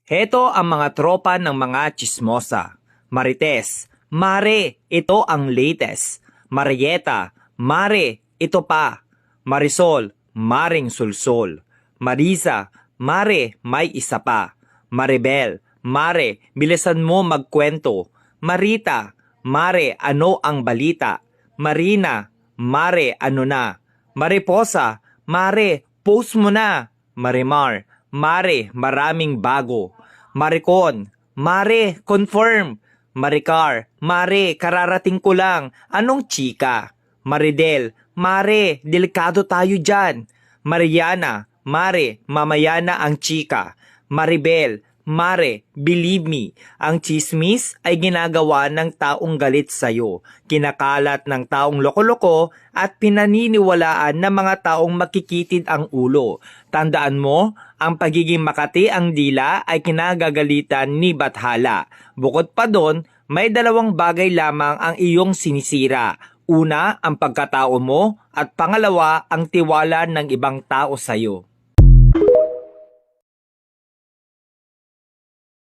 Heto ang mga tropa ng mga chismosa. Marites, Mare, ito ang latest. Marieta, Mare, ito pa. Marisol, Maring Sulsol. Marisa, Mare, may isa pa. Maribel, Mare, bilisan mo magkwento. Marita, Mare, ano ang balita? Marina, Mare, ano na? Mariposa, Mare, post mo na. Marimar, Mare, maraming bago. Maricon, Mare, confirm. Maricar, Mare, kararating ko lang. Anong chika? Maridel, Mare, delikado tayo dyan. Mariana, Mare, mamaya na ang chika. Maribel, Mare, believe me, ang chismis ay ginagawa ng taong galit sa'yo, kinakalat ng taong loko-loko at pinaniniwalaan ng mga taong makikitid ang ulo. Tandaan mo, ang pagiging makati ang dila ay kinagagalitan ni Bathala. Bukod pa doon, may dalawang bagay lamang ang iyong sinisira. Una, ang pagkatao mo at pangalawa, ang tiwala ng ibang tao sa'yo.